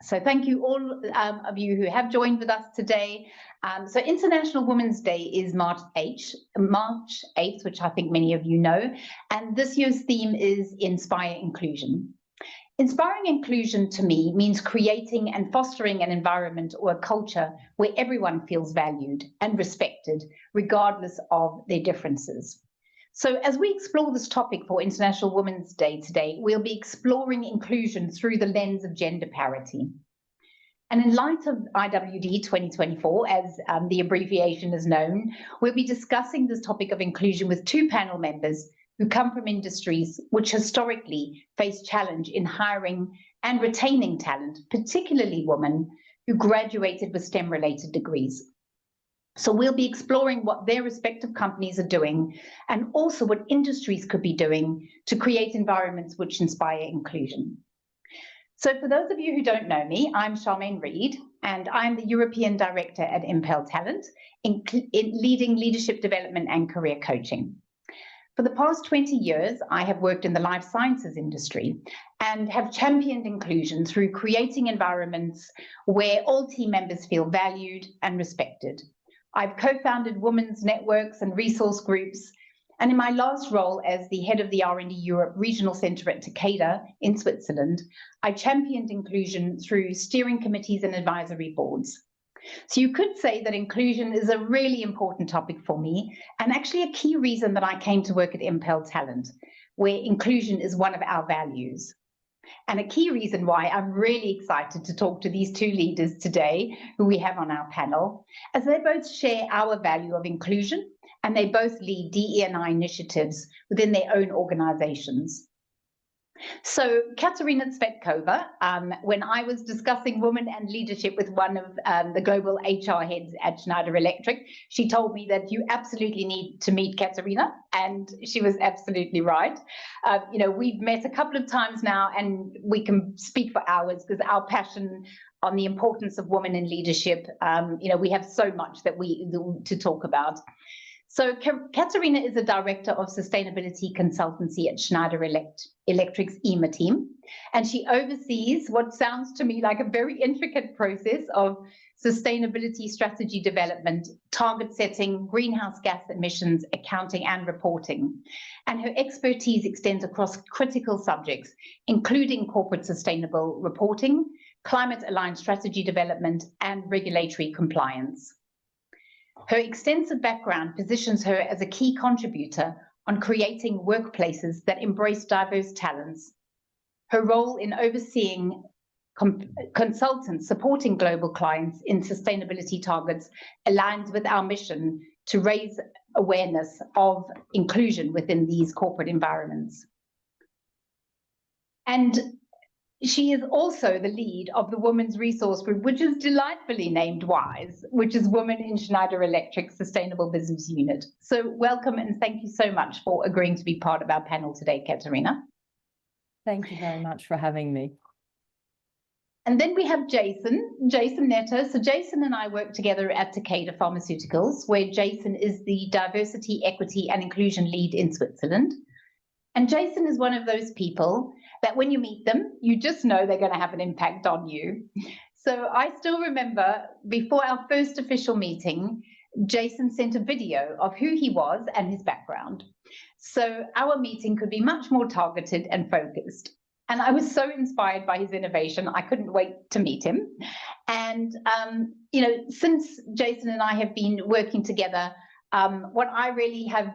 So thank you all of you who have joined with us today. So International Women's Day is March 8th, which I think many of you know, and this year's theme is Inspire Inclusion. Inspiring inclusion to me means creating and fostering an environment or a culture where everyone feels valued and respected, regardless of their differences. So as we explore this topic for International Women's Day today, we'll be exploring inclusion through the lens of gender parity. And in light of IWD2024, as the abbreviation is known, we'll be discussing this topic of inclusion with two panel members who come from industries which historically face challenge in hiring and retaining talent, particularly women who graduated with STEM-related degrees. So we'll be exploring what their respective companies are doing and also what industries could be doing to create environments which inspire inclusion. So for those of you who don't know me, I'm Charmaine Reid, and I'm the European Director at Impel Talent, in leading leadership development and career coaching. For the past 20 years, I have worked in the life sciences industry and have championed inclusion through creating environments where all team members feel valued and respected. I've co-founded women's networks and resource groups, and in my last role as the head of the R&D Europe Regional Centre at Takeda in Switzerland, I championed inclusion through steering committees and advisory boards. So you could say that inclusion is a really important topic for me, and actually a key reason that I came to work at Impel Talent, where inclusion is one of our values. And a key reason why I'm really excited to talk to these two leaders today, who we have on our panel, as they both share our value of inclusion, and they both lead DE&I initiatives within their own organizations. So Ekaterina Tsvetkova, when I was discussing women and leadership with one of the global HR heads at Schneider Electric, she told me that you absolutely need to meet Ekaterina, and she was absolutely right. You know, we've met a couple of times now, and we can speak for hours because our passion on the importance of women in leadership, you know, we have so much that to talk about. So Ekaterina is a director of Sustainability Consultancy at Schneider Electric's EMA team, and she oversees what sounds to me like a very intricate process of sustainability strategy development, target setting, greenhouse gas emissions, accounting and reporting. And her expertise extends across critical subjects, including corporate sustainable reporting, climate-aligned strategy development, and regulatory compliance. Her extensive background positions her as a key contributor on creating workplaces that embrace diverse talents. Her role in overseeing consultants supporting global clients in sustainability targets aligns with our mission to raise awareness of inclusion within these corporate environments. And she is also the lead of the Women's Resource Group, which is delightfully named WISE, which is Women in Schneider Electric Sustainable Business Unit. So welcome, and thank you so much for agreeing to be part of our panel today, Ekaterina. Thank you very much for having me. And then we have Jason Netos. So Jason and I work together at Takeda Pharmaceuticals, where Jason is the Diversity, Equity and Inclusion Lead in Switzerland. And Jason is one of those people that when you meet them, you just know they're going to have an impact on you. So I still remember before our first official meeting, Jason sent a video of who he was and his background. So our meeting could be much more targeted and focused. And I was so inspired by his innovation, I couldn't wait to meet him. And, you know, since Jason and I have been working together, what I really have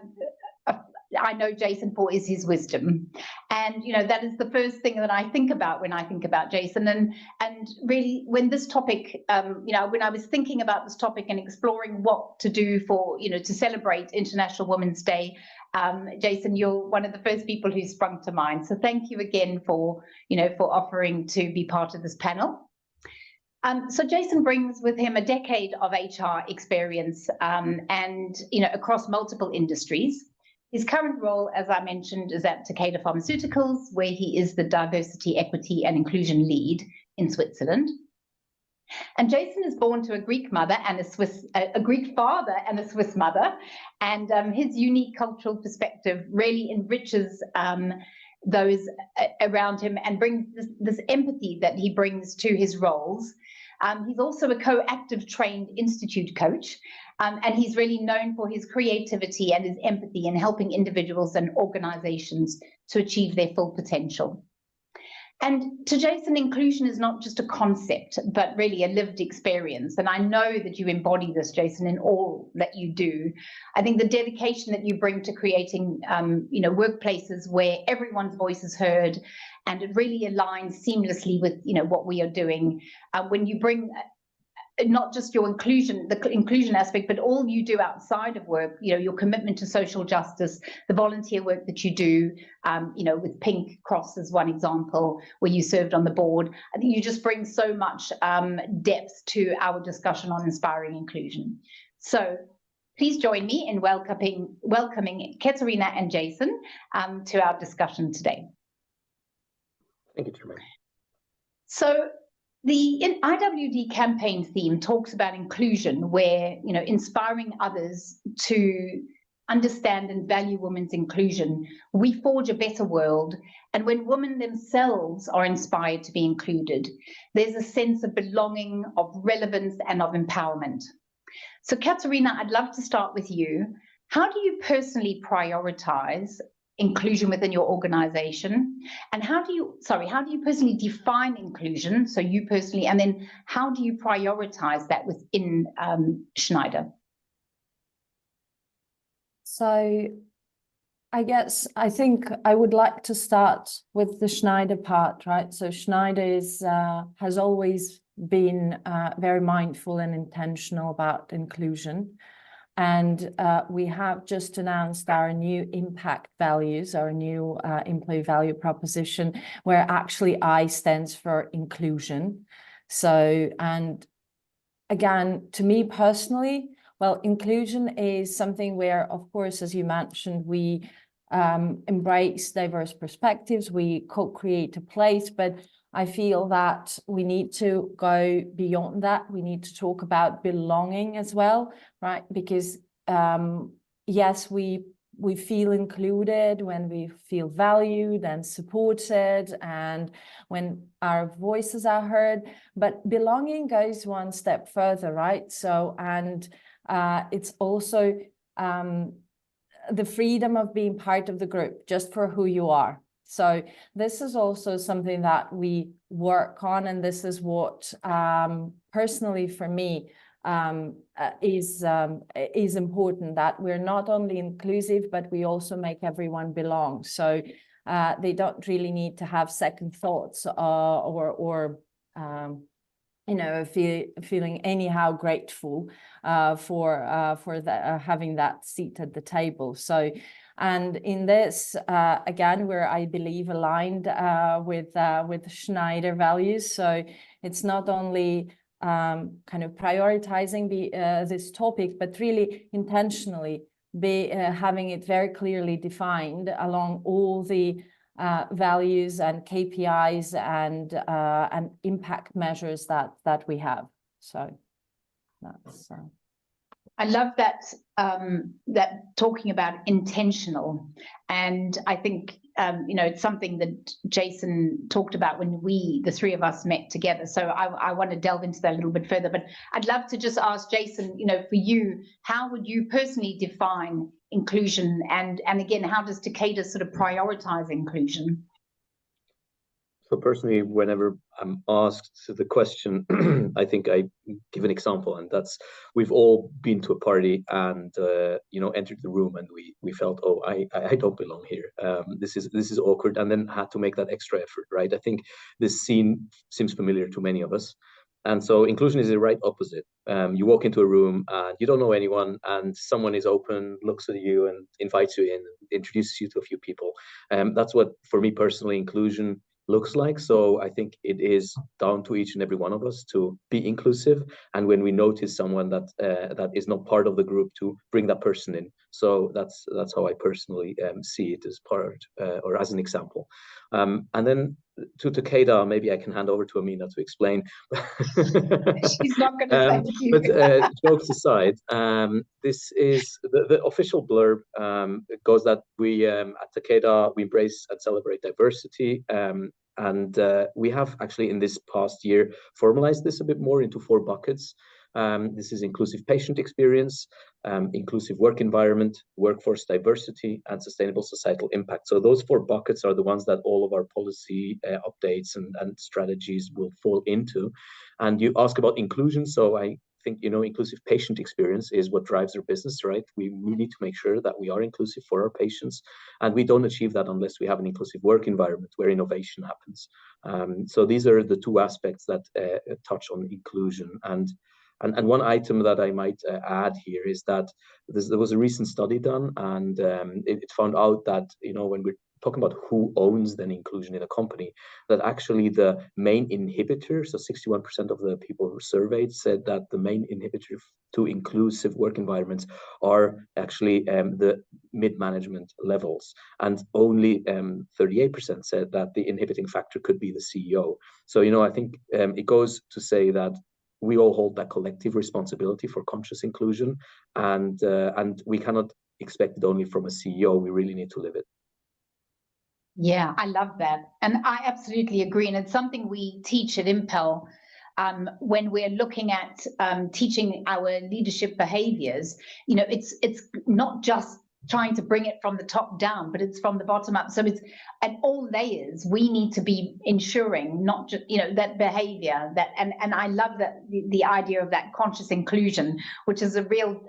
I know Jason for is his wisdom. And, you know, that is the first thing that I think about when I think about Jason. And really, when this topic, you know, when I was thinking about this topic and exploring what to do for, you know, to celebrate International Women's Day, Jason, you're one of the first people who sprung to mind. So thank you again for, you know, for offering to be part of this panel. So Jason brings with him a decade of HR experience and, you know, across multiple industries. His current role, as I mentioned, is at Takeda Pharmaceuticals, where he is the Diversity, Equity and Inclusion Lead in Switzerland. And Jason is born to a Greek mother and a Greek father and a Swiss mother, and his unique cultural perspective really enriches those around him and brings this empathy that he brings to his roles. He's also a co-active trained institute coach, and he's really known for his creativity and his empathy in helping individuals and organizations to achieve their full potential. And to Jason, inclusion is not just a concept, but really a lived experience. And I know that you embody this, Jason, in all that you do. I think the dedication that you bring to creating, workplaces where everyone's voice is heard, and it really aligns seamlessly with, what we are doing. When you bring not just your inclusion, the inclusion aspect, but all you do outside of work, your commitment to social justice, the volunteer work that you do, with Pink Cross as one example, where you served on the board. I think you just bring so much depth to our discussion on inspiring inclusion. So please join me in welcoming Ekaterina and Jason to our discussion today. Thank you, Charmaine. So the IWD campaign theme talks about inclusion, where, inspiring others to understand and value women's inclusion, we forge a better world. And when women themselves are inspired to be included, there's a sense of belonging, of relevance, and of empowerment. So Ekaterina, I'd love to start with you. How do you personally prioritize inclusion within your organization, and how do you personally define inclusion, so you personally, and then how do you prioritize that within Schneider? So I think I would like to start with the Schneider part, right? So Schneider has always been very mindful and intentional about inclusion. And we have just announced our new impact values, our new employee value proposition, where actually I stands for inclusion. So, and again, to me personally, well, inclusion is something where, of course, as you mentioned, we embrace diverse perspectives, we co-create a place, but I feel that we need to go beyond that. We need to talk about belonging as well, right? Because yes, we feel included when we feel valued and supported and when our voices are heard, but belonging goes one step further, right? So, and it's also the freedom of being part of the group just for who you are. So this is also something that we work on, and this is what personally for me is important, that we're not only inclusive, but we also make everyone belong. So they don't really need to have second thoughts or feeling anyhow grateful for having that seat at the table. So. And in this, again, we're, I believe, aligned with Schneider values. So it's not only kind of prioritizing this topic, but really intentionally having it very clearly defined along all the values and KPIs and impact measures that we have. So that's. I love that that talking about intentional, and I think it's something that Jason talked about when the three of us met together. So I want to delve into that a little bit further, but I'd love to just ask Jason, for you, how would you personally define inclusion, and again, how does Takeda sort of prioritize inclusion? So personally, whenever I'm asked the question, I think I give an example, and that's we've all been to a party and entered the room and we felt, oh, I don't belong here. This is awkward, and then had to make that extra effort, right? I think this scene seems familiar to many of us. And so inclusion is the right opposite. You walk into a room and you don't know anyone, and someone is open, looks at you and invites you in, introduces you to a few people. That's what, for me personally, inclusion looks like. So I think it is down to each and every one of us to be inclusive, and when we notice someone that is not part of the group, to bring that person in. So that's how I personally see it as part or as an example. And then to Takeda, maybe I can hand over to Amina to explain. She's not going to thank you. But jokes aside, this is the official blurb. It goes that we at Takeda, we embrace and celebrate diversity. And we have actually in this past year formalized this a bit more into 4 buckets. This is inclusive patient experience, inclusive work environment, workforce diversity, and sustainable societal impact. So those 4 buckets are the ones that all of our policy updates and strategies will fall into. And you ask about inclusion, so I think, you know, inclusive patient experience is what drives our business, right? We need to make sure that we are inclusive for our patients, and we don't achieve that unless we have an inclusive work environment where innovation happens. So these are the 2 aspects that touch on inclusion. And one item that I might add here is that there was a recent study done, and it found out that, you know, when we're talking about who owns then inclusion in a company, that actually the main inhibitor, so 61% of the people who surveyed said that the main inhibitor to inclusive work environments are actually the mid-management levels, and only 38% said that the inhibiting factor could be the CEO. So, you know, I think it goes to say that we all hold that collective responsibility for conscious inclusion, and we cannot expect it only from a CEO. We really need to live it. Yeah, I love that. And I absolutely agree. And it's something we teach at Impel when we're looking at teaching our leadership behaviors. You know, it's not just trying to bring it from the top down, but it's from the bottom up. So it's at all layers. We need to be ensuring not just, you know, that behavior that, and I love that the idea of that conscious inclusion, which is a real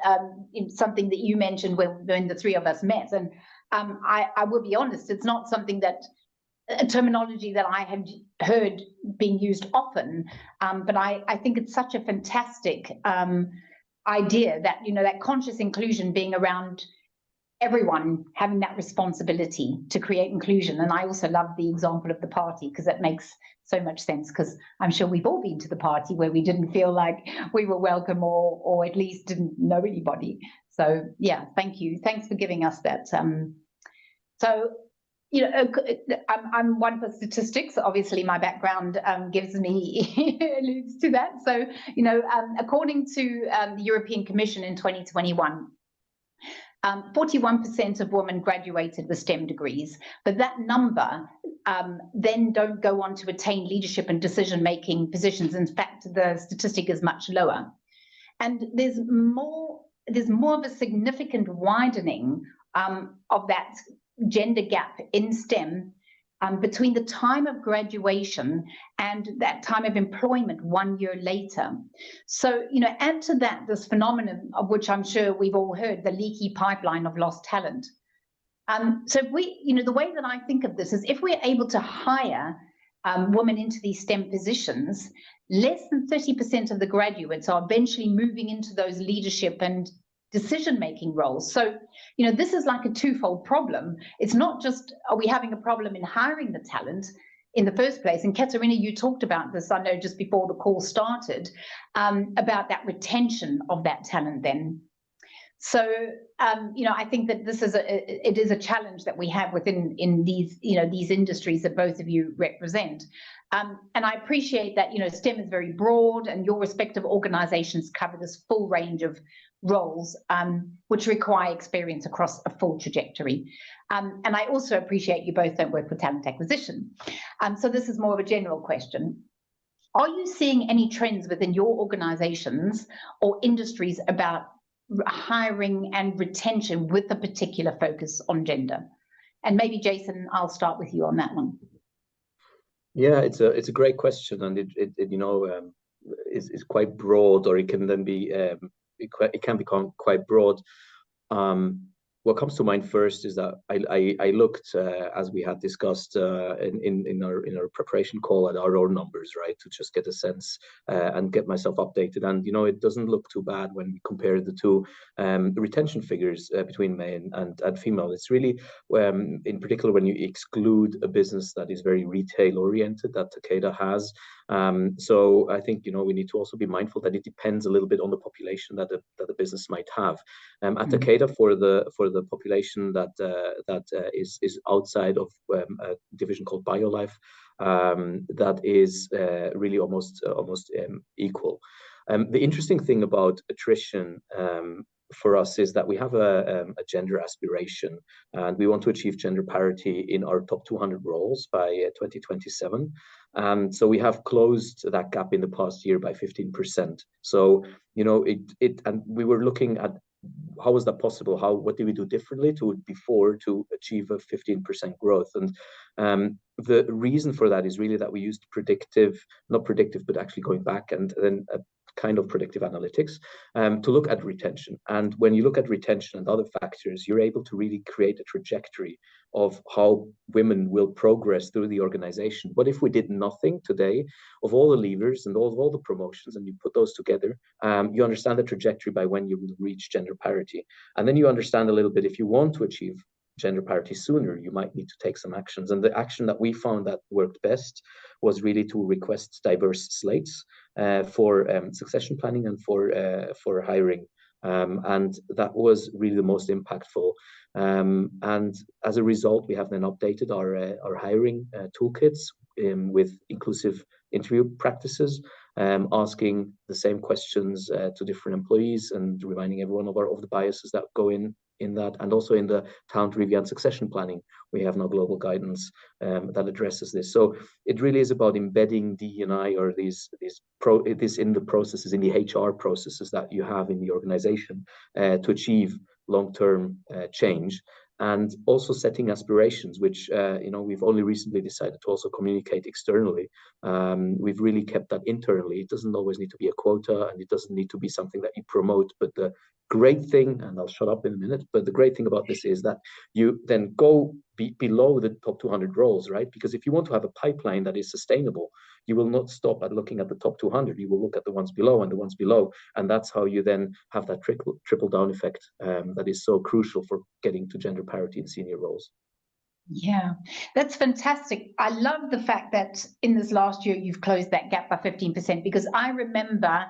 something that you mentioned when the 3 of us met. And I will be honest, it's not something that a terminology that I have heard being used often, but I think it's such a fantastic idea that, you know, that conscious inclusion being around everyone having that responsibility to create inclusion. And I also love the example of the party, because that makes so much sense, because I'm sure we've all been to the party where we didn't feel like we were welcome, or at least didn't know anybody. So yeah, thank you. Thanks for giving us that. So, you know, I'm one for statistics. Obviously, my background gives me alludes to that. So, you know, according to the European Commission in 2021, 41% of women graduated with STEM degrees, but that number then don't go on to attain leadership and decision-making positions. In fact, the statistic is much lower. And there's more of a significant widening of that gender gap in STEM between the time of graduation and that time of employment 1 year later. So, you know, add to that this phenomenon of which I'm sure we've all heard, the leaky pipeline of lost talent. So if we, you know, the way that I think of this is if we're able to hire women into these STEM positions, less than 30% of the graduates are eventually moving into those leadership and decision-making roles. So, you know, this is like a twofold problem. It's not just, are we having a problem in hiring the talent in the first place? And Ekaterina, you talked about this, I know, just before the call started, about that retention of that talent then. So, you know, I think that this is it is a challenge that we have within these, you know, these industries that both of you represent. And I appreciate that, you know, STEM is very broad and your respective organizations cover this full range of roles, which require experience across a full trajectory. And I also appreciate you both don't work with talent acquisition. So this is more of a general question. Are you seeing any trends within your organizations or industries about hiring and retention with a particular focus on gender? And maybe Jason, I'll start with you on that one. Yeah, it's a great question, and it you know is quite broad, or it can then be it can become quite broad. What comes to mind first is that I looked as we had discussed in our preparation call at our own numbers, right, to just get a sense and get myself updated. And you know, it doesn't look too bad when we compare the two retention figures between men and female. It's really in particular when you exclude a business that is very retail oriented that Takeda has. So I think, you know, we need to also be mindful that it depends a little bit on the population that the business might have. At Takeda, for the population that is outside of a division called BioLife, that is really almost equal. The interesting thing about attrition for us is that we have a gender aspiration, and we want to achieve gender parity in our top 200 roles by 2027. So we have closed that gap in the past year by 15%. So, you know, and we were looking at how was that possible? What did we do differently before to achieve a 15% growth? And the reason for that is really that we used not predictive, but actually going back and then kind of predictive analytics to look at retention. And when you look at retention and other factors, you're able to really create a trajectory of how women will progress through the organization. But if we did nothing today, of all the levers and all the promotions, and you put those together, you understand the trajectory by when you will reach gender parity. And then you understand a little bit, if you want to achieve gender parity sooner, you might need to take some actions. And the action that we found that worked best was really to request diverse slates for succession planning and for hiring. And that was really the most impactful. And as a result, we have then updated our hiring toolkits with inclusive interview practices, asking the same questions to different employees and reminding everyone of the biases that go in that. And also in the talent review and succession planning, we have now global guidance that addresses this. So it really is about embedding DE&I or this in the processes, in the HR processes that you have in the organization to achieve long-term change. And also setting aspirations, which we've only recently decided to also communicate externally. We've really kept that internally. It doesn't always need to be a quota, and it doesn't need to be something that you promote. But the great thing, and I'll shut up in a minute, but the great thing about this is that you then go below the top 200 roles, right? Because if you want to have a pipeline that is sustainable, you will not stop at looking at the top 200. You will look at the ones below and the ones below. And that's how you then have that trickle down effect that is so crucial for getting to gender parity in senior roles. Yeah, that's fantastic. I love the fact that in this last year, you've closed that gap by 15%, because I remember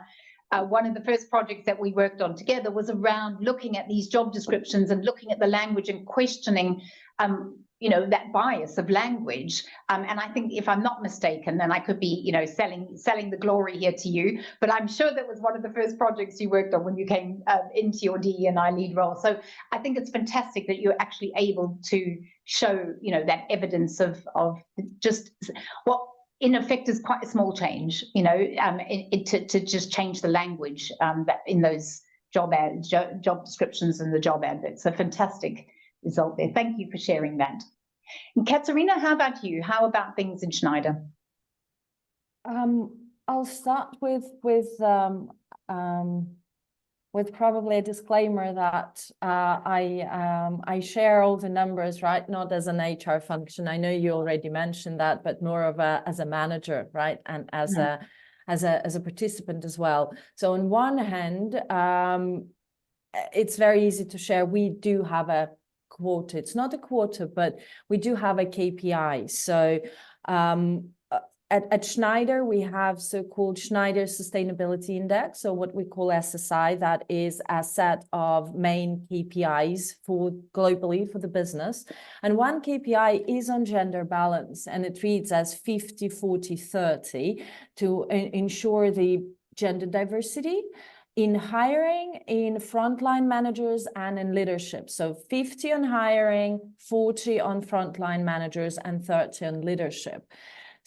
one of the first projects that we worked on together was around looking at these job descriptions and looking at the language and questioning that bias of language. And I think, if I'm not mistaken, and I could be, selling the glory here to you, but I'm sure that was one of the first projects you worked on when you came into your DE&I lead role. So I think it's fantastic that you're actually able to show, that evidence of just what in effect is quite a small change, to just change the language that in those job descriptions and the job adverts. So fantastic result there. Thank you for sharing that. And Katerina, how about you? How about things in Schneider? I'll start with probably a disclaimer that I share all the numbers, right? Not as an HR function. I know you already mentioned that, but more of as a manager, right? And as a participant as well. So on one hand, it's very easy to share. We do have a quota. It's not a quota, but we do have a KPI. So at Schneider, we have so-called Schneider Sustainability Index, so what we call SSI. That is a set of main KPIs globally for the business. And one KPI is on gender balance, and it reads as 50, 40, 30 to ensure the gender diversity in hiring, in frontline managers, and in leadership. So 50 on hiring, 40 on frontline managers, and 30 on leadership.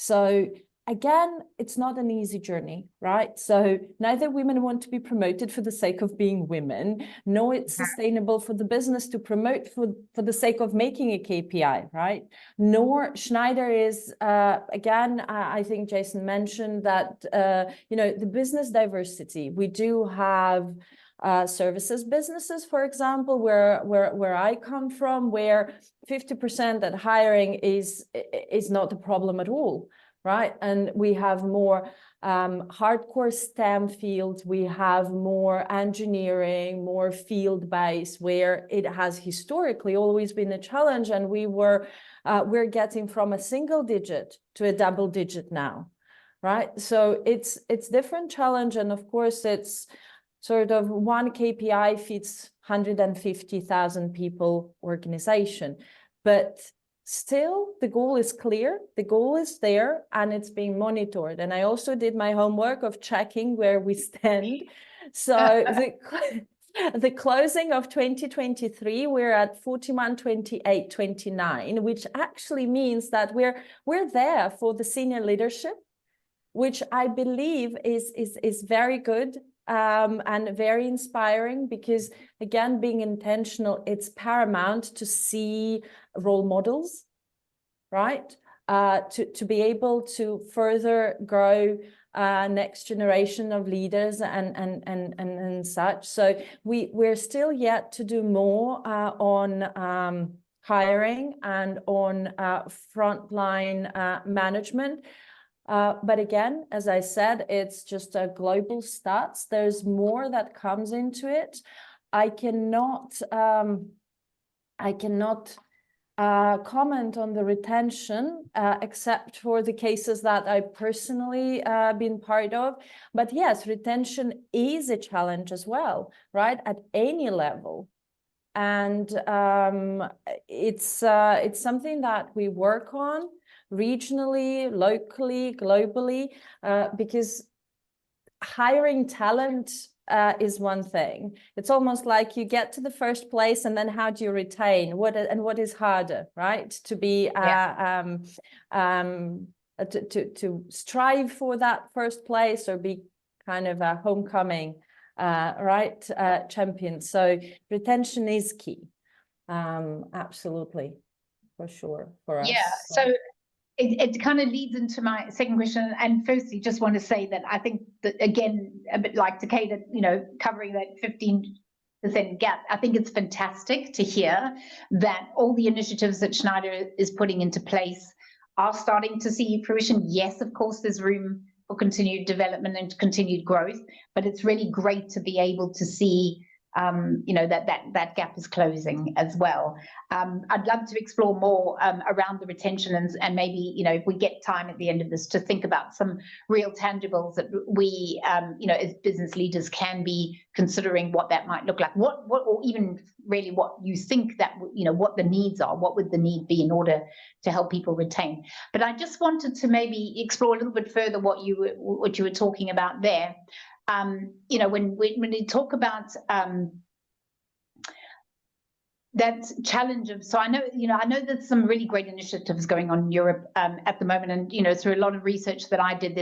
So again, it's not an easy journey, right? So neither women want to be promoted for the sake of being women, nor it's sustainable for the business to promote for the sake of making a KPI, right? Nor Schneider is, again, I think Jason mentioned that, the business diversity. We do have services businesses, for example, where I come from, where 50% at hiring is not a problem at all, right? And we have more hardcore STEM fields, we have more engineering, more field-based, where it has historically always been a challenge, and we're getting from a single digit to a double digit now, right? So it's different challenge, and of course it's sort of one KPI feeds 150,000 people organization. But still the goal is clear, the goal is there, and it's being monitored. And I also did my homework of checking where we stand. So the closing of 2023, we're at 41.28.29, which actually means that we're there for the senior leadership, which I believe is very good and very inspiring, because again, being intentional, it's paramount to see role models, right? To be able to further grow next generation of leaders and such. So we're still yet to do more on hiring and on frontline management. But again, as I said, it's just a global stats. There's more that comes into it. I cannot comment on the retention, except for the cases that I personally been part of. But yes, retention is a challenge as well, right? At any level. And it's something that we work on regionally, locally, globally, because hiring talent is one thing. It's almost like you get to the first place, and then how do you retain? What is harder, right? To be to strive for that first place, or be kind of a homecoming, right, champion. So retention is key, absolutely, for sure, for us. Yeah. So it kind of leads into my second question. And firstly, just want to say that I think that, again, a bit like Takeda, you know, covering that 15% gap, I think it's fantastic to hear that all the initiatives that Schneider is putting into place are starting to see fruition. Yes, of course, there's room for continued development and continued growth, but it's really great to be able to see you know, that gap is closing as well. I'd love to explore more around the retention, and maybe, you know, if we get time at the end of this, to think about some real tangibles that we, you know, as business leaders can be considering what that might look like. What, or even really what you think that, you know, what the needs are. What would the need be in order to help people retain? But I just wanted to maybe explore a little bit further what you were talking about there. You know, when you talk about that challenge of, so I know, you know, I know there's some really great initiatives going on in Europe at the moment, and, you know, through a lot of research that I did,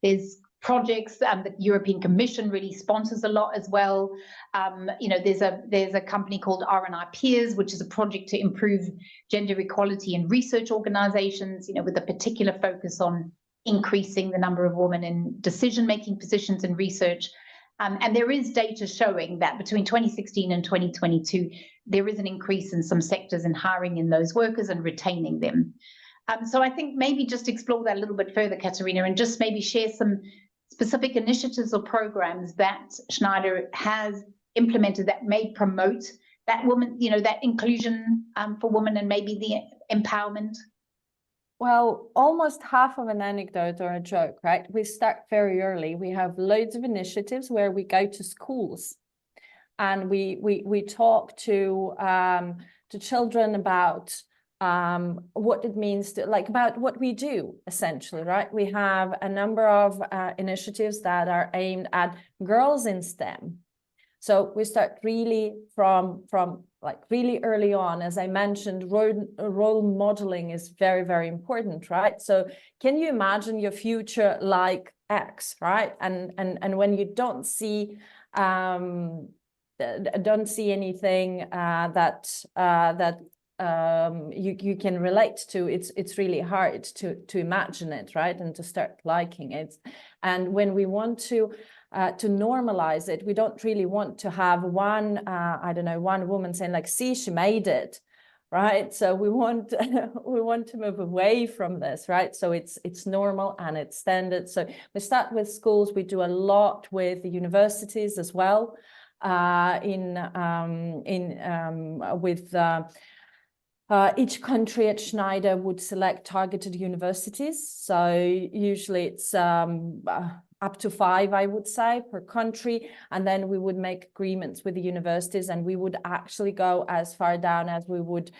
there's projects the European Commission really sponsors a lot as well. You know, there's a company called R&I Peers, which is a project to improve gender equality in research organizations, you know, with a particular focus on increasing the number of women in decision-making positions in research. And there is data showing that between 2016 and 2022, there is an increase in some sectors in hiring in those workers and retaining them. So I think maybe just explore that a little bit further, Ekaterina, and just maybe share some specific initiatives or programs that Schneider has implemented that may promote that woman, you know, that inclusion for women, and maybe the empowerment. Well, almost half of an anecdote or a joke, right? We start very early. We have loads of initiatives where we go to schools, and we talk to children about what it means to, like, about what we do essentially, right? We have a number of initiatives that are aimed at girls in STEM. So we start really from like really early on. As I mentioned, role modeling is very, very important, right? So can you imagine your future like X, right? And when you don't see anything that you can relate to, it's really hard to imagine it, right? And to start liking it. And when we want to normalize it, we don't really want to have one woman saying like, see, she made it, right? So we want to move away from this, right? So it's normal and it's standard. So we start with schools. We do a lot with the universities as well, with Each country at Schneider would select targeted universities. So usually it's up to 5, I would say, per country. And then we would make agreements with the universities, and we would actually go as far down as we would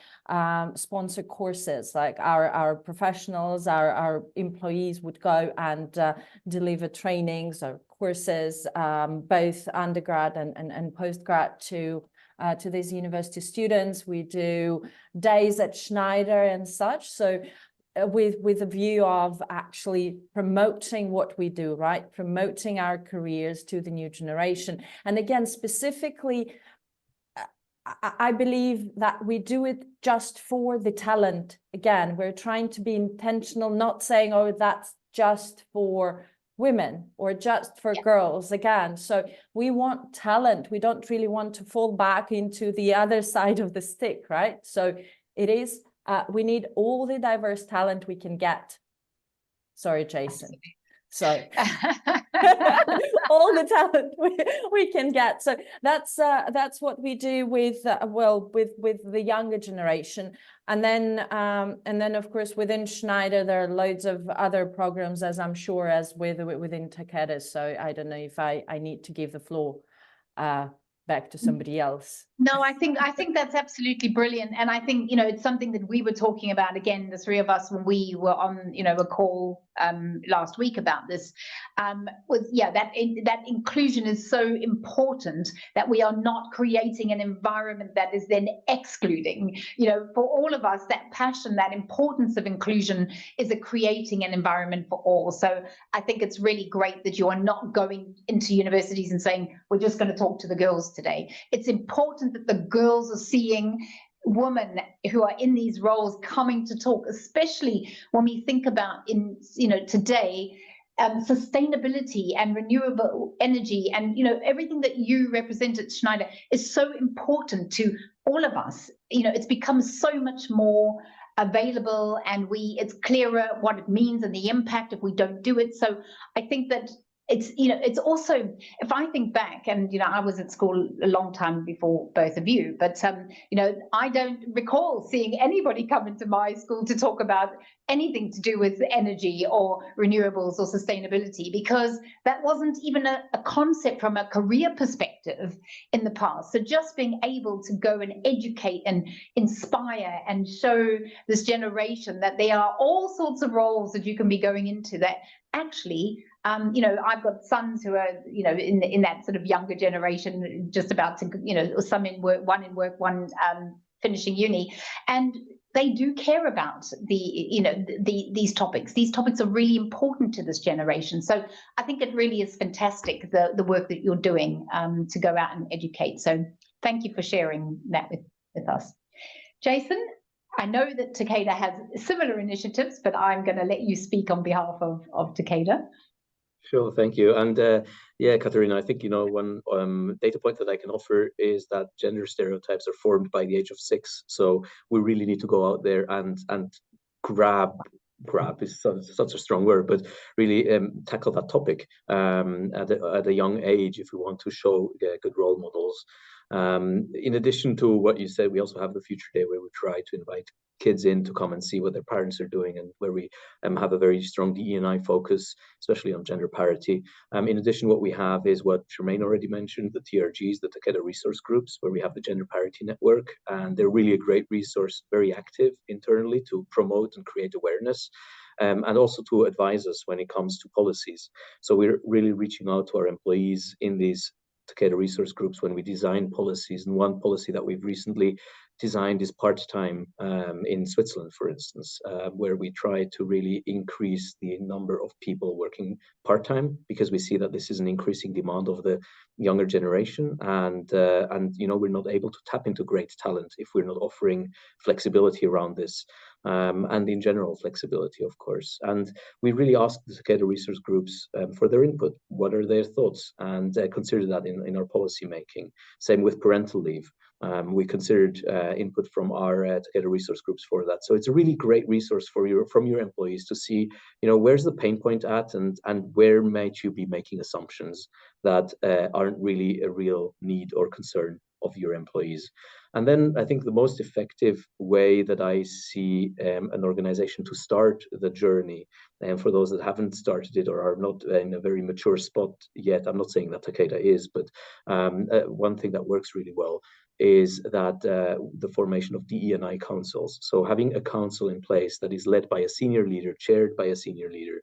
sponsor courses. Like our professionals, our employees would go and deliver trainings or courses, both undergrad and postgrad to these university students. We do days at Schneider and such. So with a view of actually promoting what we do, right? Promoting our careers to the new generation. And again, specifically, I believe that we do it just for the talent. Again, we're trying to be intentional, not saying, oh, that's just for women or just for girls. Again, so we want talent. We don't really want to fall back into the other side of the stick, right? So it is, we need all the diverse talent we can get. Sorry, Jason. So all the talent we can get. So that's what we do with with the younger generation. And then of course within Schneider there are loads of other programs, as I'm sure as within Takeda. So I don't know if I need to give the floor back to somebody else. No, I think that's absolutely brilliant. And I think, it's something that we were talking about, again, the three of us, when we were on, a call last week about this, was, that inclusion is so important, that we are not creating an environment that is then excluding. For all of us, that passion, that importance of inclusion is creating an environment for all. So I think it's really great that you are not going into universities and saying, we're just going to talk to the girls today. It's important that the girls are seeing women who are in these roles coming to talk, especially when we think about today, sustainability and renewable energy, and everything that you represent at Schneider is so important to all of us. It's become so much more available, and it's clearer what it means and the impact if we don't do it. So I think that it's also, if I think back, and I was at school a long time before both of you, but I don't recall seeing anybody come into my school to talk about anything to do with energy or renewables or sustainability, because that wasn't even a concept from a career perspective in the past. So just being able to go and educate and inspire and show this generation that there are all sorts of roles that you can be going into, that actually I've got sons who are in that sort of younger generation, just about to some in work, one finishing uni, and they do care about these topics. These topics are really important to this generation. So I think it really is fantastic, the work that you're doing to go out and educate. So thank you for sharing that with us. Jason, I know that Takeda has similar initiatives, but I'm going to let you speak on behalf of Takeda. Sure, thank you. And yeah, Ekaterina, I think one data point that I can offer is that gender stereotypes are formed by the age of 6. So we really need to go out there and grab is such a strong word, but really tackle that topic at a young age if we want to show good role models. In addition to what you said, we also have the Future Day, where we try to invite kids in to come and see what their parents are doing, and where we have a very strong DE&I focus, especially on gender parity. In addition, what we have is what Charmaine already mentioned, the TRGs, the Takeda Resource Groups, where we have the Gender Parity Network, and they're really a great resource, very active internally to promote and create awareness, and also to advise us when it comes to policies. So we're really reaching out to our employees in these Takeda Resource Groups when we design policies. And one policy that we've recently designed is part-time in Switzerland, for instance, where we try to really increase the number of people working part-time, because we see that this is an increasing demand of the younger generation, and we're not able to tap into great talent if we're not offering flexibility around this, and in general flexibility, of course. And we really asked the Takeda Resource Groups for their input. What are their thoughts? And consider that in our policy making. Same with parental leave. We considered input from our Takeda Resource Groups for that. So it's a really great resource from your employees to see, where's the pain point at, and where might you be making assumptions that aren't really a real need or concern of your employees. And then I think the most effective way that I see an organization to start the journey, and for those that haven't started it or are not in a very mature spot yet, I'm not saying that Takeda is, but one thing that works really well is that the formation of DE&I councils. So having a council in place that is led by a senior leader, chaired by a senior leader,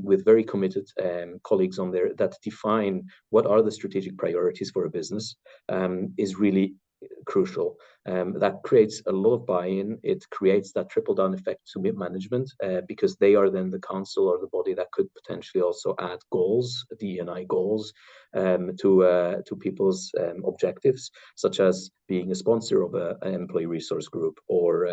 with very committed colleagues on there that define what are the strategic priorities for a business, is really crucial. That creates a lot of buy-in. It creates that trickle-down effect to mid-management, because they are then the council or the body that could potentially also add goals, D&I goals, to people's objectives, such as being a sponsor of an employee resource group, or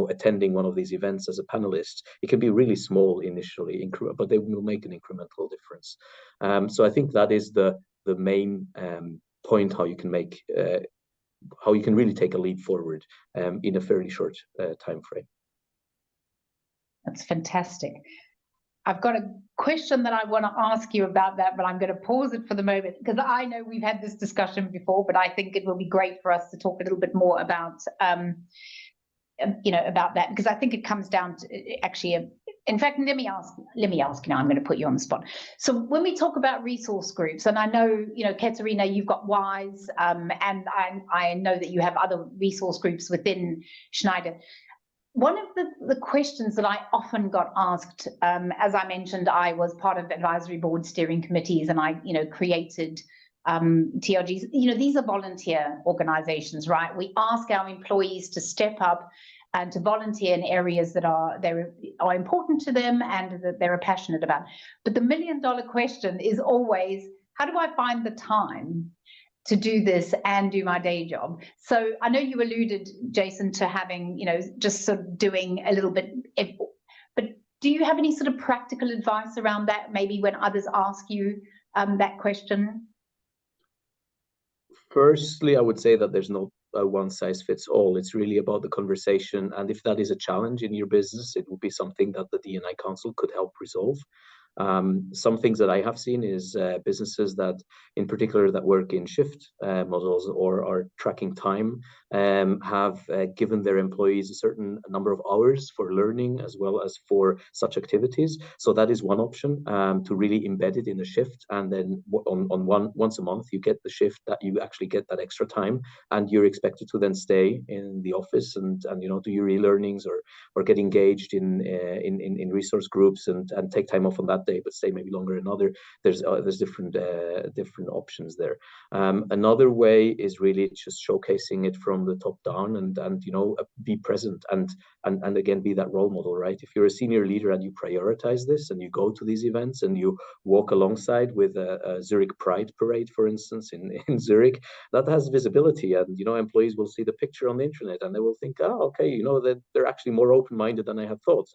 attending one of these events as a panelist. It can be really small initially, but they will make an incremental difference. So I think that is the main point how you can make how you can really take a leap forward in a fairly short time frame. That's fantastic. I've got a question that I want to ask you about that, but I'm going to pause it for the moment, because I know we've had this discussion before, but I think it will be great for us to talk a little bit more about, about that, because I think it comes down to actually, in fact, let me ask now, I'm going to put you on the spot. So when we talk about resource groups, and I know, Ekaterina, you've got WISE, and I know that you have other resource groups within Schneider. One of the questions that I often got asked, as I mentioned, I was part of advisory board steering committees, and I, created TRGs. These are volunteer organizations, right? We ask our employees to step up and to volunteer in areas that are important to them and that they're passionate about. But the million-dollar question is always, how do I find the time to do this and do my day job? So I know you alluded, Jason, to having, just sort of doing a little bit, but do you have any sort of practical advice around that, maybe when others ask you that question? Firstly, I would say that there's no one size fits all. It's really about the conversation, and if that is a challenge in your business, it will be something that the D&I Council could help resolve. Some things that I have seen is businesses that, in particular, that work in shift models or are tracking time, have given their employees a certain number of hours for learning as well as for such activities. So that is one option, to really embed it in a shift, and then once a month you get the shift that you actually get that extra time, and you're expected to then stay in the office and do your e-learnings or get engaged in resource groups and take time off on that day, but stay maybe longer another. There's different options there. Another way is really just showcasing it from the top down and be present and again be that role model, right? If you're a senior leader and you prioritize this and you go to these events and you walk alongside with a Zurich Pride Parade, for instance, in Zurich, that has visibility, and employees will see the picture on the internet and they will think, oh, okay, that they're actually more open-minded than I had thought,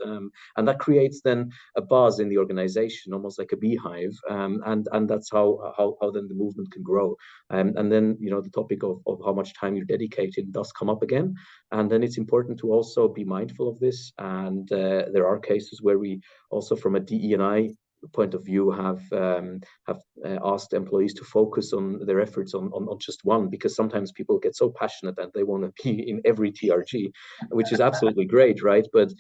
and that creates then a buzz in the organization, almost like a beehive, and that's how then the movement can grow, and then the topic of how much time you're dedicated does come up again, and then it's important to also be mindful of this, and there are cases where we also, from a DE&I point of view, have asked employees to focus on their efforts on just one, because sometimes people get so passionate that they want to be in every TRG, which is absolutely great, right? But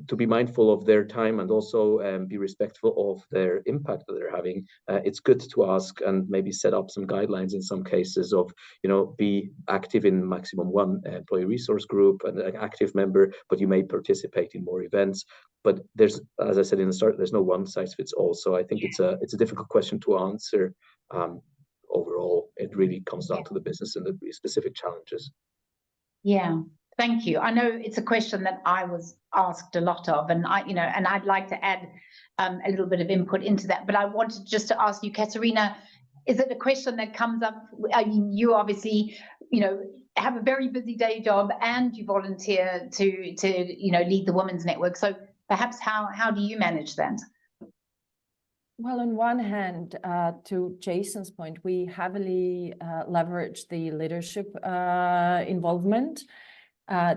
to be mindful of their time and also be respectful of their impact that they're having, it's good to ask and maybe set up some guidelines in some cases of, be active in maximum one employee resource group and an active member, but you may participate in more events. But there's, as I said in the start, there's no one size fits all. So I think it's a difficult question to answer. Overall, it really comes down to the business and the specific challenges. Yeah, thank you. I know it's a question that I was asked a lot of, and I'd like to add a little bit of input into that. But I wanted just to ask you, Ekaterina, is it a question that comes up? I mean, you obviously, have a very busy day job and you volunteer to lead the Women's Network. So perhaps how do you manage that? Well, on one hand, to Jason's point, we heavily leverage the leadership involvement,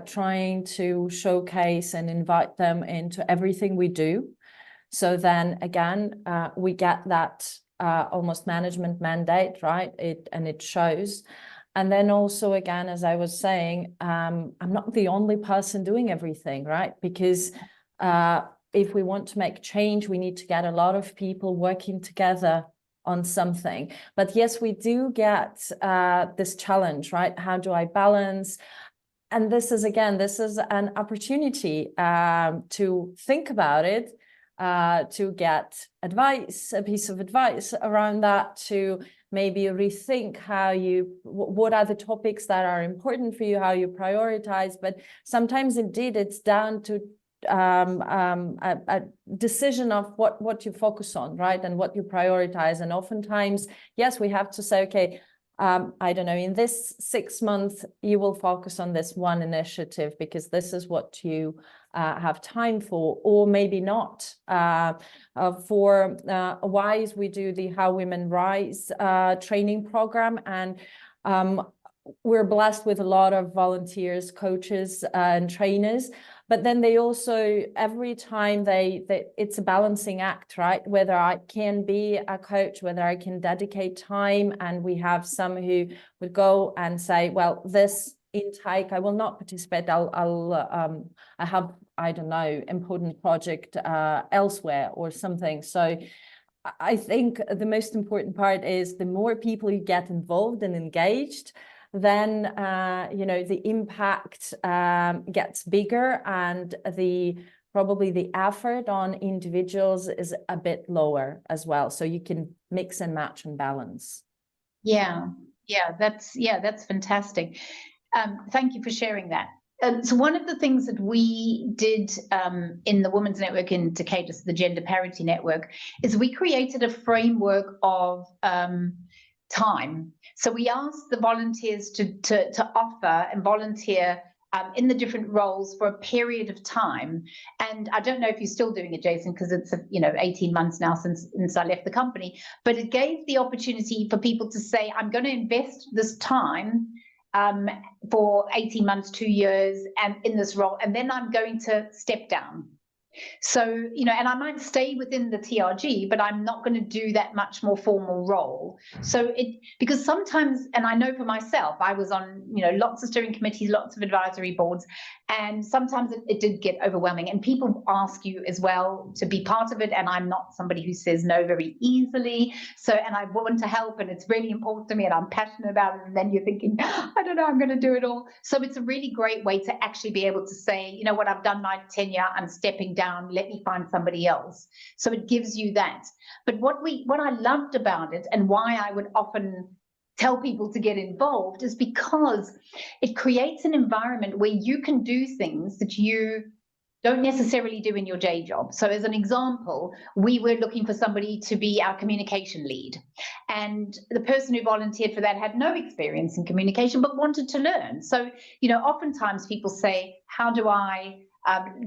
trying to showcase and invite them into everything we do. So then again, we get that almost management mandate, right? It shows. And then also, again, as I was saying, I'm not the only person doing everything, right? Because if we want to make change, we need to get a lot of people working together on something. But yes, we do get this challenge, right? How do I balance? And this is, again, this is an opportunity to think about it, to get advice, a piece of advice around that, to maybe rethink how you, what are the topics that are important for you, how you prioritize. But sometimes indeed it's down to a decision of what you focus on, right, and what you prioritize. And oftentimes, yes, we have to say, okay, I don't know, in this 6 months, you will focus on this one initiative because this is what you have time for, or maybe not. For WISE, we do the How Women Rise training program, and we're blessed with a lot of volunteers, coaches, and trainers. But then they also, every time it's a balancing act, right? Whether I can be a coach, whether I can dedicate time. And we have some who would go and say, well, this intake, I will not participate. I have, I don't know, important project elsewhere or something. So I think the most important part is the more people you get involved and engaged, then the impact gets bigger, and probably the effort on individuals is a bit lower as well. So you can mix and match and balance. Yeah, that's fantastic. Thank you for sharing that. So one of the things that we did in the Women's Network in Decatur, the Gender Parity Network, is we created a framework of time. So we asked the volunteers to offer and volunteer in the different roles for a period of time. And I don't know if you're still doing it, Jason, because it's 18 months now since I left the company, but it gave the opportunity for people to say, I'm going to invest this time for 18 months, 2 years, and in this role, and then I'm going to step down. So, and I might stay within the TRG, but I'm not going to do that much more formal role. So because sometimes, and I know for myself, I was on, lots of steering committees, lots of advisory boards, and sometimes it did get overwhelming, and people ask you as well to be part of it. And I'm not somebody who says no very easily. So, and I want to help, and it's really important to me, and I'm passionate about it. And then you're thinking, I don't know, I'm going to do it all. So it's a really great way to actually be able to say, you know what, I've done my tenure, I'm stepping down. Let me find somebody else. So it gives you that. But what I loved about it, and why I would often tell people to get involved, is because it creates an environment where you can do things that you don't necessarily do in your day job. So as an example, we were looking for somebody to be our communication lead. And the person who volunteered for that had no experience in communication, but wanted to learn. So, oftentimes people say, how do I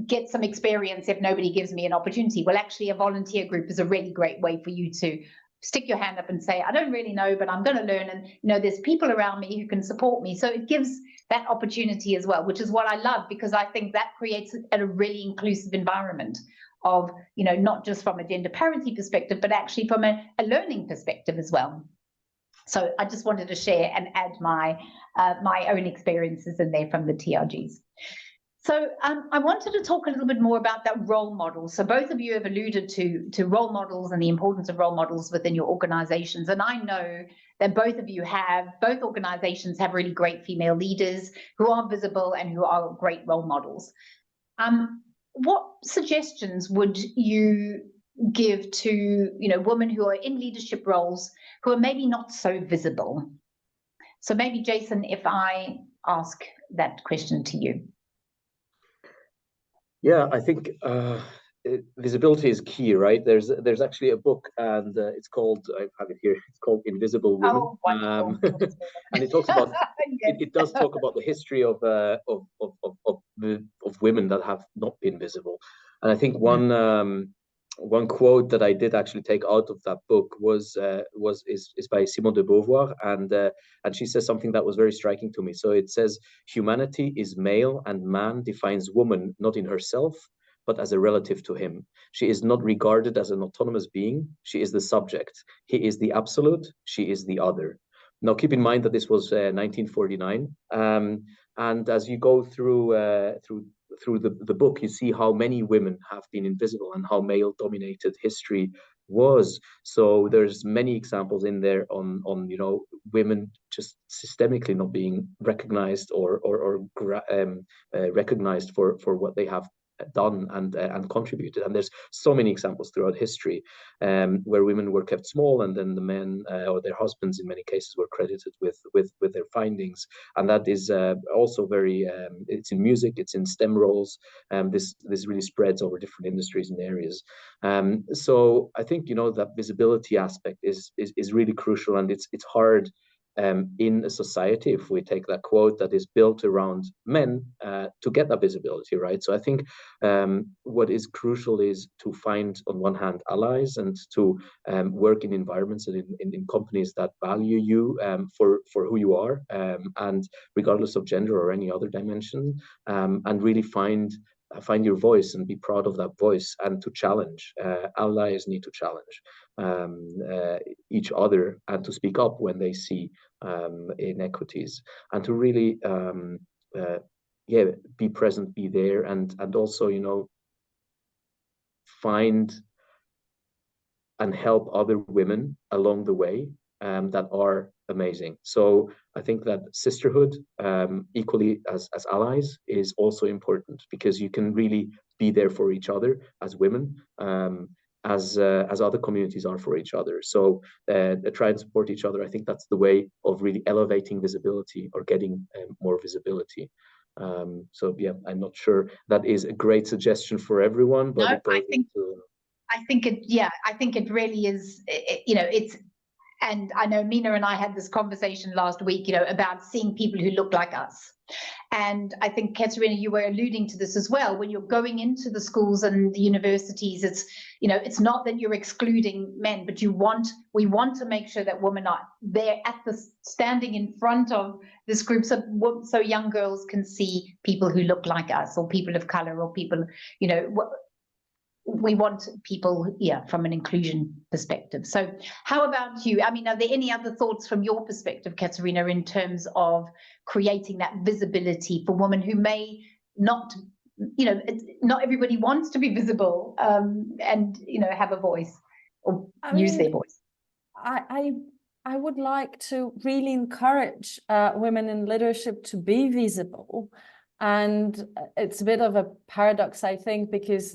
get some experience if nobody gives me an opportunity? Well, actually, a volunteer group is a really great way for you to stick your hand up and say, I don't really know, but I'm going to learn. And, there's people around me who can support me. So it gives that opportunity as well, which is what I love, because I think that creates a really inclusive environment of, not just from a gender parity perspective, but actually from a learning perspective as well. So I just wanted to share and add my own experiences in there from the TRGs. So I wanted to talk a little bit more about that role model. So both of you have alluded to role models and the importance of role models within your organizations. And I know that both organizations have really great female leaders who are visible and who are great role models. What suggestions would you give to, women who are in leadership roles who are maybe not so visible? So maybe, Jason, if I ask that question to you. Yeah, I think visibility is key, right? There's actually a book, and it's called, I have it here, it's called Invisible Women. Oh, and it talks about it does talk about the history of women that have not been visible. And I think one quote that I did actually take out of that book is by Simone de Beauvoir, and she says something that was very striking to me. So it says, humanity is male, and man defines woman not in herself, but as a relative to him. She is not regarded as an autonomous being. She is the subject. He is the absolute. She is the other. Now, keep in mind that this was 1949, and as you go through the book, you see how many women have been invisible and how male-dominated history was. So there's many examples in there on women just systemically not being recognized or recognized for what they have done and contributed. And there's so many examples throughout history where women were kept small, and then the men or their husbands in many cases were credited with their findings. And that is also very it's in music, it's in STEM roles. This really spreads over different industries and areas. So I think that visibility aspect is really crucial, and it's hard in a society, if we take that quote, that is built around men to get that visibility, right? So I think what is crucial is to find, on one hand, allies, and to work in environments and in companies that value you for who you are, and regardless of gender or any other dimension, and really find your voice and be proud of that voice, and to challenge. Allies need to challenge each other and to speak up when they see inequities, and to really be present, be there, and also find and help other women along the way that are amazing. So I think that sisterhood, equally as allies, is also important, because you can really be there for each other as women, as other communities are for each other. So try and support each other. I think that's the way of really elevating visibility, or getting more visibility. So yeah, I'm not sure that is a great suggestion for everyone, but no, I think it really is. It's, and I know Mina and I had this conversation last week, about seeing people who look like us. And I think, Ekaterina, you were alluding to this as well. When you're going into the schools and the universities, it's not that you're excluding men, but we want to make sure that women are there standing in front of this group, so young girls can see people who look like us, or people of color, or people, we want people, from an inclusion perspective. So how about you? I mean, are there any other thoughts from your perspective, Ekaterina, in terms of creating that visibility for women who may not, not everybody wants to be visible, and, have a voice, or use their voice? I would like to really encourage women in leadership to be visible. And it's a bit of a paradox, I think, because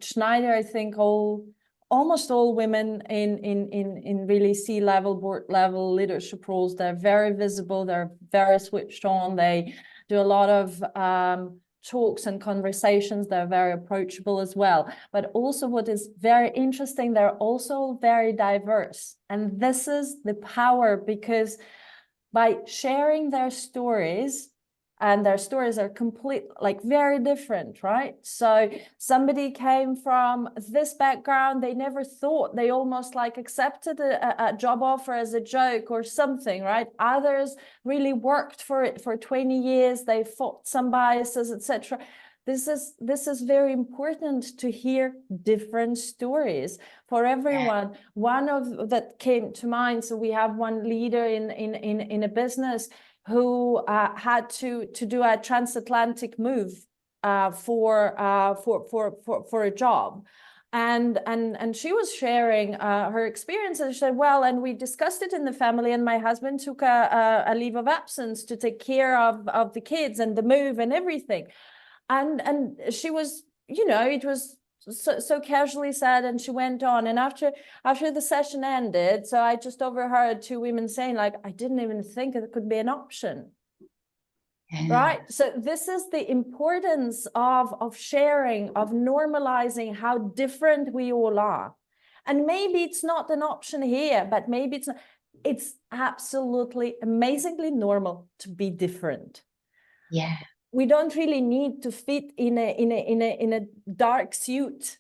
Schneider, I think almost all women in really C-level, board level leadership roles, they're very visible, they're very switched on, they do a lot of talks and conversations, they're very approachable as well. But also what is very interesting, they're also very diverse. And this is the power, because by sharing their stories, and their stories are very different, right? So somebody came from this background, they never thought, they almost accepted a job offer as a joke or something, right? Others really worked for it for 20 years, they fought some biases, etc. This is very important, to hear different stories for everyone. One of that came to mind, so we have one leader in a business who had to do a transatlantic move for a job, and she was sharing her experiences. She said, well, and we discussed it in the family, and my husband took a leave of absence to take care of the kids and the move and everything, and she was, it was so casually said, and she went on. And after the session ended, so I just overheard two women saying, I didn't even think it could be an option. Right? So this is the importance of sharing, of normalizing how different we all are. And maybe it's not an option here, but maybe it's not. It's absolutely amazingly normal to be different. Yeah. We don't really need to fit in a dark suit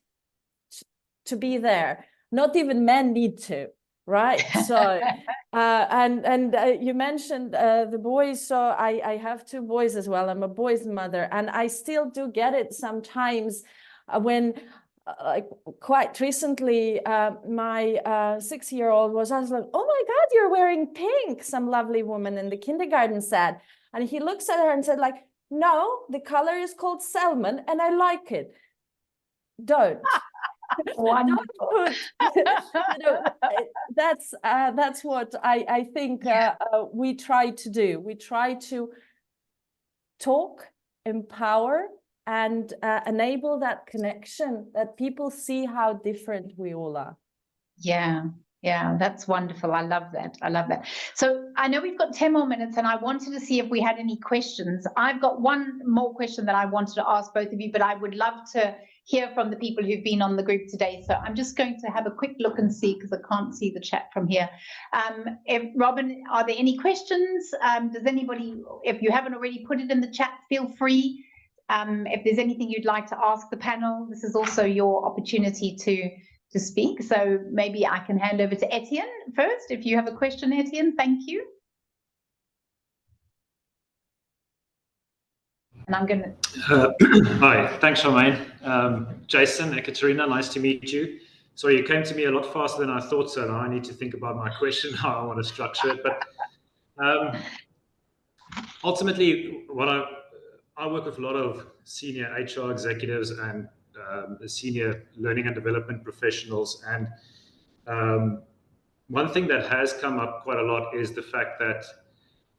to be there. Not even men need to, right? So, and you mentioned the boys. So I have two boys as well. I'm a boys' mother, and I still do get it sometimes when like quite recently, my 6-year-old was like, "Oh my God, you're wearing pink," some lovely woman in the kindergarten said. And he looks at her and said like, "No, the color is called salmon and I like it." Don't. Wonderful. Don't put, that's what I think we try to do. We try to talk, empower, and enable that connection, that people see how different we all are. Yeah, that's wonderful. I love that. I love that. So I know we've got 10 more minutes and I wanted to see if we had any questions. I've got one more question that I wanted to ask both of you, but I would love to hear from the people who've been on the group today. So I'm just going to have a quick look and see, because I can't see the chat from here. Robin, are there any questions? Does anybody, if you haven't already put it in the chat, feel free. If there's anything you'd like to ask the panel, this is also your opportunity to speak. So maybe I can hand over to Etienne first. If you have a question, Etienne, thank you. And I'm going to... Hi, thanks, Charmaine. Jason, Ekaterina, nice to meet you. Sorry, you came to me a lot faster than I thought, so now I need to think about my question, how I want to structure it. But ultimately, what I work with a lot of senior HR executives and senior learning and development professionals. And one thing that has come up quite a lot is the fact that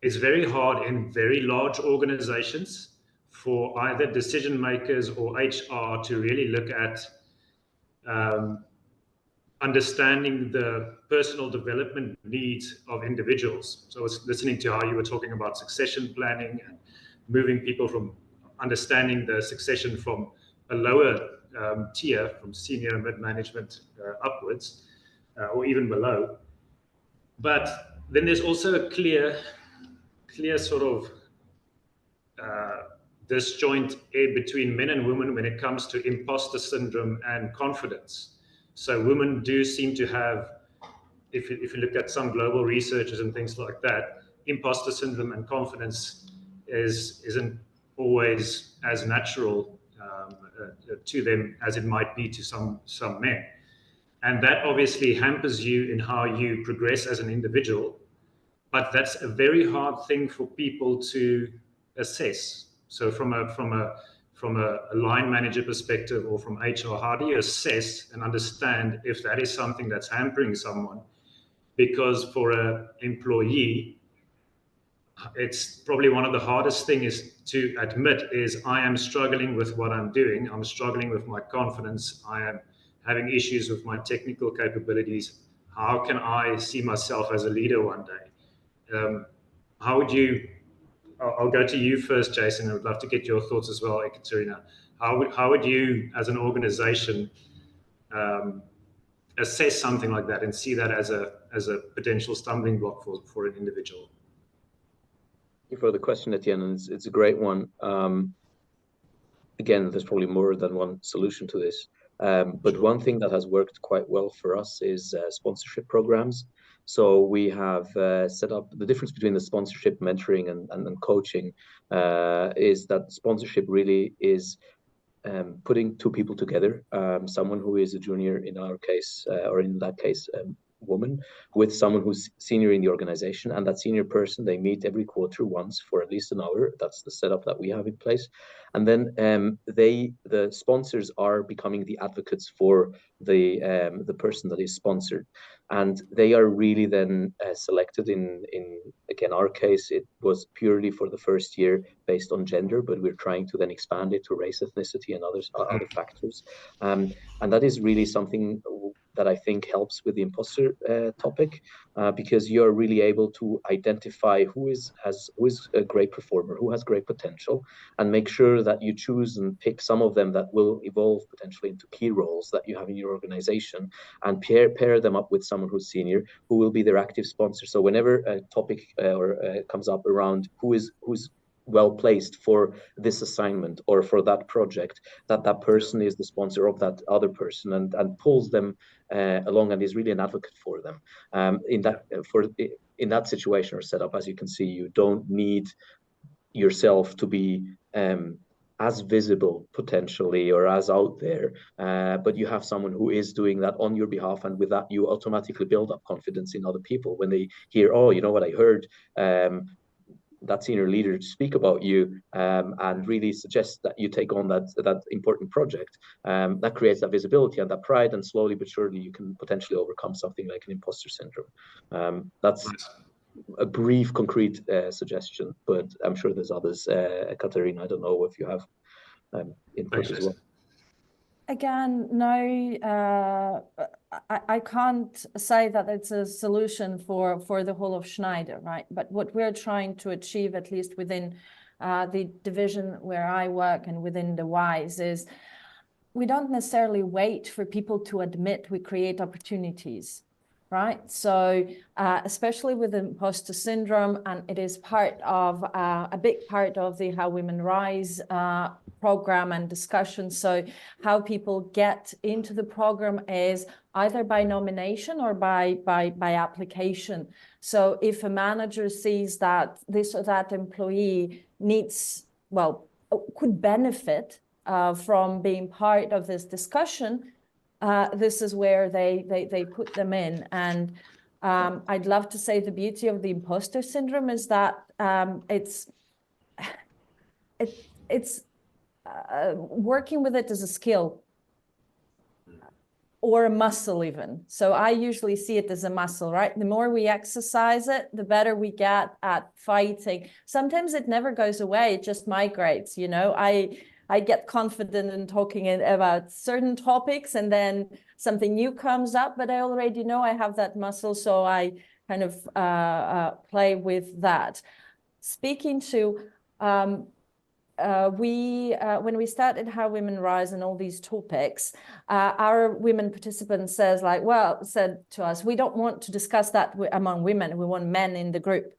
it's very hard in very large organizations for either decision makers or HR to really look at understanding the personal development needs of individuals. So I was listening to how you were talking about succession planning and moving people from understanding the succession from a lower tier, from senior and mid-management upwards, or even below. But then there's also a clear sort of disjoint between men and women when it comes to imposter syndrome and confidence. So women do seem to have, if you look at some global researchers and things like that, imposter syndrome and confidence isn't always as natural to them as it might be to some men. And that obviously hampers you in how you progress as an individual. But that's a very hard thing for people to assess. So from a line manager perspective or from HR, how do you assess and understand if that is something that's hampering someone? Because for an employee, it's probably one of the hardest things to admit is I am struggling with what I'm doing. I'm struggling with my confidence. I am having issues with my technical capabilities. How can I see myself as a leader one day? How would you, I'll go to you first, Jason. I would love to get your thoughts as well, Ekaterina. How would you, as an organization, assess something like that and see that as a potential stumbling block for an individual? Thank you for the question, Etienne, and it's a great one. Again, there's probably more than one solution to this. But one thing that has worked quite well for us is sponsorship programs. So we have set up the difference between the sponsorship, mentoring, and coaching is that sponsorship really is putting two people together, someone who is a junior in our case, or in that case, woman, with someone who's senior in the organization, and that senior person, they meet every quarter once for at least an hour. That's the setup that we have in place. And then the sponsors are becoming the advocates for the person that is sponsored, and they are really then selected in again, our case, it was purely for the first year based on gender, but we're trying to then expand it to race, ethnicity, and other factors. And that is really something that I think helps with the imposter topic, because you're really able to identify who is a great performer, who has great potential, and make sure that you choose and pick some of them that will evolve potentially into key roles that you have in your organization, and pair them up with someone who's senior, who will be their active sponsor. So whenever a topic comes up around who's well placed for this assignment or for that project, that person is the sponsor of that other person, and pulls them along and is really an advocate for them. In that situation or setup, as you can see, you don't need yourself to be as visible potentially or as out there, but you have someone who is doing that on your behalf, and with that you automatically build up confidence in other people when they hear, oh, you know what, I heard that senior leader speak about you, and really suggest that you take on that important project. That creates that visibility and that pride, and slowly but surely you can potentially overcome something like an imposter syndrome. That's a brief, concrete suggestion, but I'm sure there's others. Ekaterina, I don't know if you have input as well. Again, no, I can't say that it's a solution for the whole of Schneider, right? But what we're trying to achieve, at least within the division where I work and within the WISE, is we don't necessarily wait for people to admit we create opportunities, right? So especially with imposter syndrome, and it is part of a big part of the How Women Rise program and discussion. So how people get into the program is either by nomination or by application. So if a manager sees that this or that employee needs, well, could benefit from being part of this discussion, this is where they put them in. And I'd love to say the beauty of the imposter syndrome is that it's working with it as a skill or a muscle even. So I usually see it as a muscle, right? The more we exercise it, the better we get at fighting. Sometimes it never goes away, it just migrates, you know. I get confident in talking about certain topics, and then something new comes up, but I already know I have that muscle, so I kind of play with that. Speaking to, when we started How Women Rise and all these topics, our women participants said to us, we don't want to discuss that among women, we want men in the group.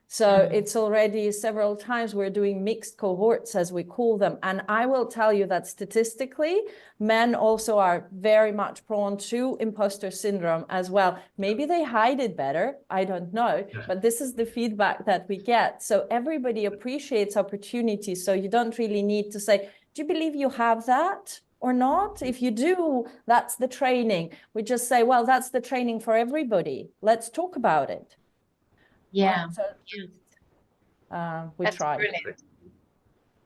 So it's already several times we're doing mixed cohorts, as we call them. And I will tell you that statistically, men also are very much prone to imposter syndrome as well. Maybe they hide it better, I don't know, but this is the feedback that we get. So everybody appreciates opportunities. So you don't really need to say, do you believe you have that or not? If you do, that's the training. We just say, well, that's the training for everybody. Let's talk about it. Yeah, we that's tried. Brilliant.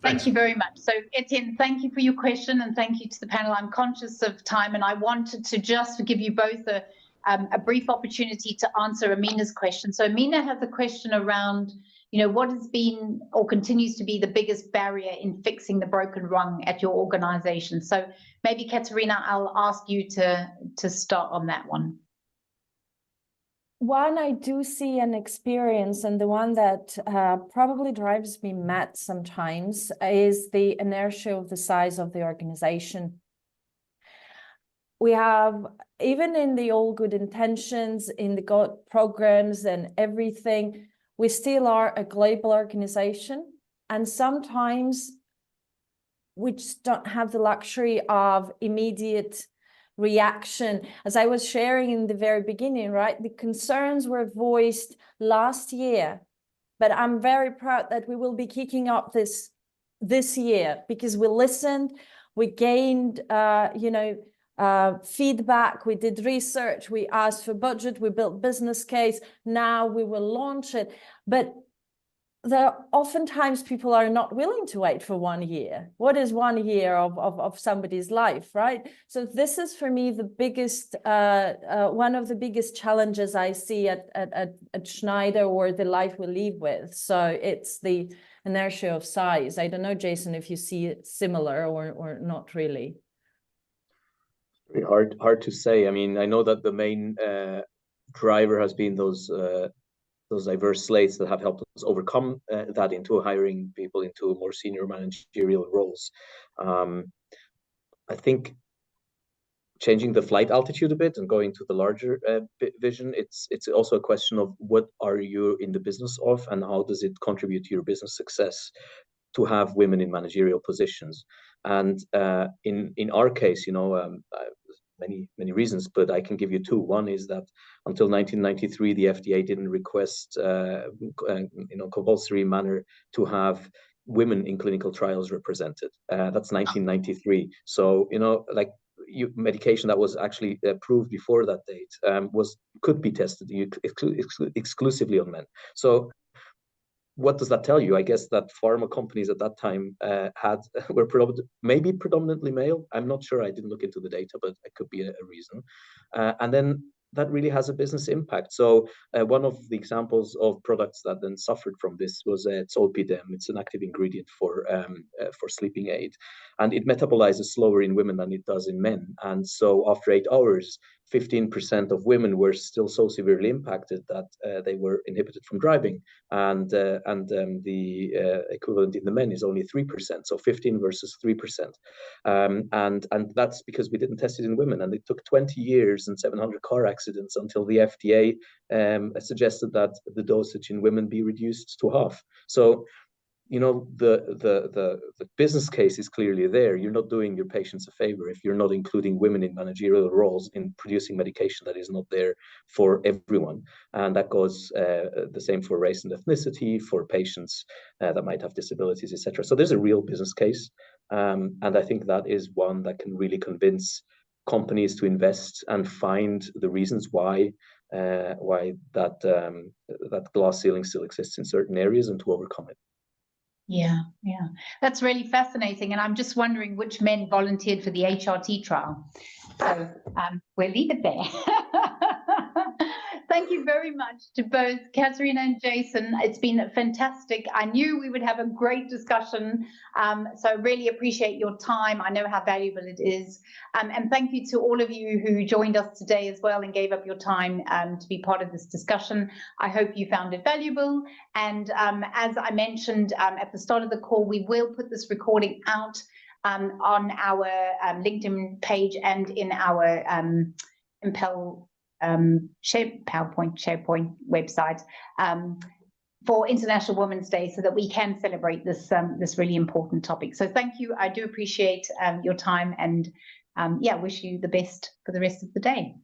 Thank you very much. So Etienne, thank you for your question, and thank you to the panel. I'm conscious of time, and I wanted to just give you both a brief opportunity to answer Amina's question. So Amina has a question around, you know, what has been or continues to be the biggest barrier in fixing the broken rung at your organization. So maybe Ekaterina, I'll ask you to start on that one. One I do see and experience, and the one that probably drives me mad sometimes, is the inertia of the size of the organization. We have, even in the all good intentions, in the good programs and everything, we still are a global organization. And sometimes we just don't have the luxury of immediate reaction. As I was sharing in the very beginning, right, the concerns were voiced last year, but I'm very proud that we will be kicking up this year, because we listened, we gained feedback, we did research, we asked for budget, we built business case, now we will launch it. But there oftentimes people are not willing to wait for 1 year. What is 1 year of somebody's life, right? So this is for me the biggest, one of the biggest challenges I see at Schneider, or the life we live with. So it's the inertia of size. I don't know, Jason, if you see it similar or not really. Very hard to say. I mean, I know that the main driver has been those diverse slates that have helped us overcome that into hiring people into more senior managerial roles. I think changing the flight altitude a bit and going to the larger vision, it's also a question of what are you in the business of, and how does it contribute to your business success to have women in managerial positions. And in our case, you know, many reasons, but I can give you two. One is that until 1993, the FDA didn't request, compulsory manner to have women in clinical trials represented. That's 1993. So, you know, like medication that was actually approved before that date could be tested exclusively on men. So what does that tell you? I guess that pharma companies at that time were maybe predominantly male. I'm not sure. I didn't look into the data, but it could be a reason. And then that really has a business impact. So one of the examples of products that then suffered from this was zolpidem. It's an active ingredient for sleeping aid, and it metabolizes slower in women than it does in men. And so after 8 hours, 15% of women were still so severely impacted that they were inhibited from driving, and the equivalent in the men is only 3%, so 15 versus 3%, and that's because we didn't test it in women, and it took 20 years and 700 car accidents until the FDA suggested that the dosage in women be reduced to half. So, you know, the business case is clearly there. You're not doing your patients a favor if you're not including women in managerial roles in producing medication that is not there for everyone. And that goes the same for race and ethnicity, for patients that might have disabilities, etc. So there's a real business case. And I think that is one that can really convince companies to invest and find the reasons why that glass ceiling still exists in certain areas and to overcome it. Yeah, that's really fascinating. And I'm just wondering which men volunteered for the HRT trial. So we'll leave it there. Thank you very much to both Ekaterina and Jason. It's been fantastic. I knew we would have a great discussion. So I really appreciate your time. I know how valuable it is. And thank you to all of you who joined us today as well and gave up your time to be part of this discussion. I hope you found it valuable. And as I mentioned at the start of the call, we will put this recording out on our LinkedIn page and in our Impel SharePoint website for International Women's Day, so that we can celebrate this this really important topic. So thank you. I do appreciate your time, and wish you the best for the rest of the day.